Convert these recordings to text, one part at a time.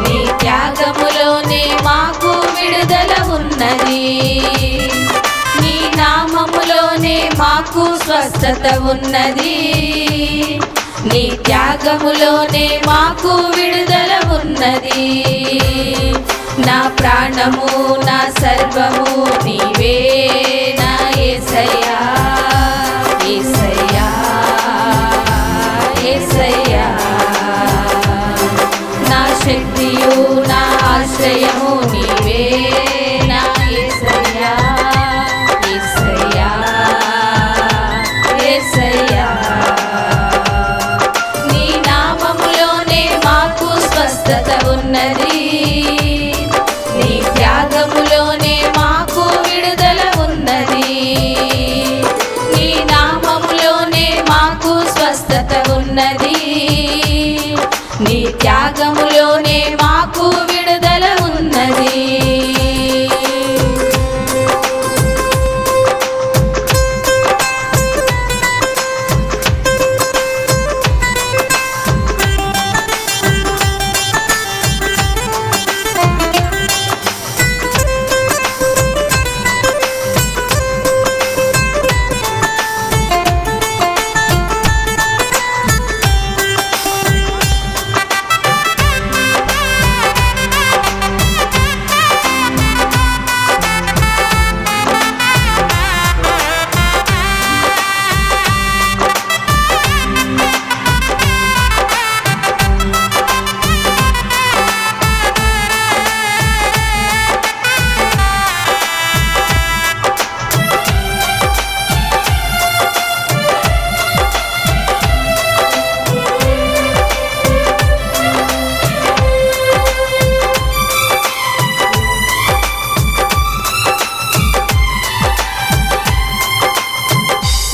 నీ త్యాగములోనే మాకు విడుదల ఉన్నది, నీ నామములోనే మాకు స్వస్థత ఉన్నది, నీ త్యాగములోనే మాకు విడుదల ఉన్నది. నా ప్రాణము నా సర్వము నీవే నా యేసయ్యా, యేసయ్యా, యేసయ్యా. నా శక్తియు నా ఆశ్రయము నీవే నా యేసయ్యా, యేసయ్యా, యేసయ్యా. నీ నామములోనే మాకు స్వస్థత ఉన్నది, నీ త్యాగములోనే మాకు విడుదల ఉన్నది, నీ నామములోనే మాకు స్వస్థత ఉన్నది, నీ త్యాగములోనే మాకు విడుదల ఉన్నది.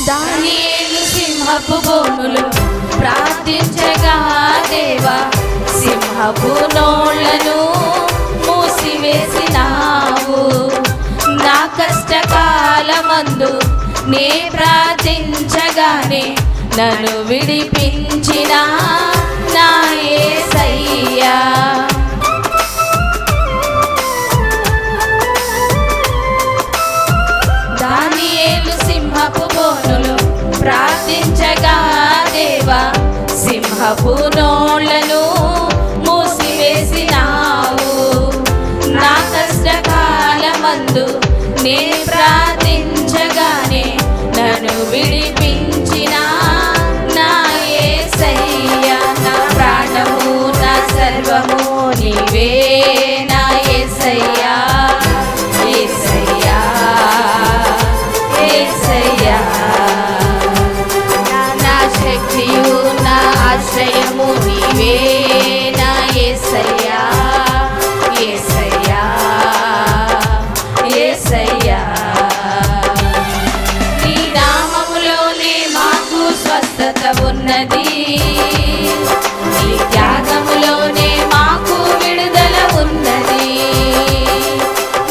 దానియేలు సింహపు బోనులు ప్రార్థించగా దేవా, సింహపు నోళ్లను మూసివేసినావు. నా కష్టకాలమందు నే ప్రార్థించగానే నన్ను విడిపించిన నా యేసయ్యా. దానియేలు సింహపు బోనులు ప్రార్థించగా దేవా, సింహపు నోళ్లను మూసివేసినావు. నా కష్టకాలమందు నే ప్రార్థించగానే నన్ను విడిపించిన నా యేసయ్యా. నా ప్రాణము నా సర్వము నీవే నా యేసయ్యా, యేసయ్యా, యేసయ్యా. నా శక్తియు నా ఆశ్రయము నీవే నా యేసయ్యా, యేసయ్యా, యేసయ్యా. నీ నామములోనే మాకు స్వస్థత ఉన్నది, నీ త్యాగములోనే మాకు విడుదల ఉన్నది,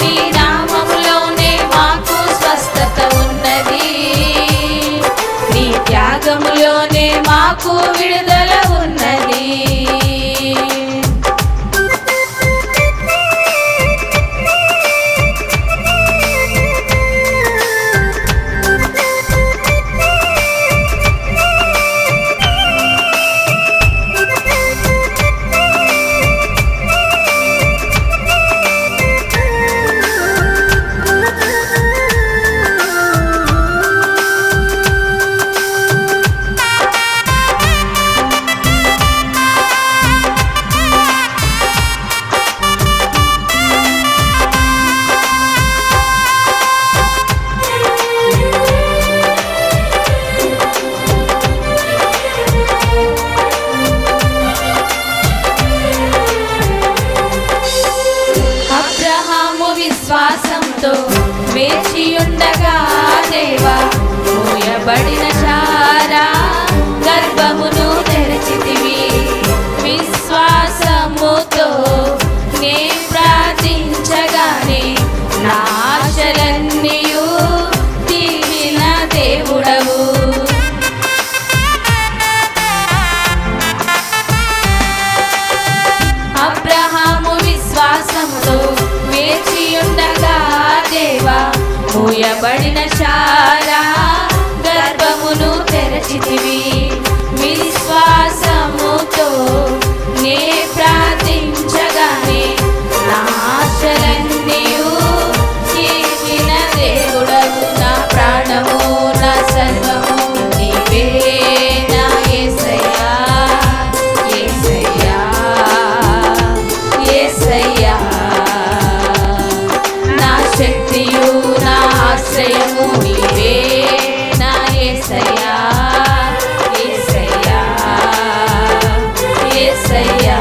నీ నామములోనే మాకు స్వస్థత ఉన్నది, నీ త్యాగములోనే మాకు విడుదల ఉన్నది. విశ్వాసంతో వేచియుండగా దేవా, మూయబడిన శారా గర్భమును తెరచితివి. విశ్వాసముతో నే ప్రార్థించగానే నా ఆశలన్నీయు తీర్చిన దేవుడవు. పడిన శారా గర్భమును తెరచితివి. విశ్వాసముతో నే ప్రార్థించగానే నా ఆశలన్నీయు తీర్చిన దేవుడవు. నా ప్రాణము నా సర్వము నీవే నా యేసయ్యా, యేసయ్యా, యేసయ్యా. నా శక్తియు నా ఆశ్రయము నీవే నా యేసయ్యా, యేసయ్యా, యేసయ్యా.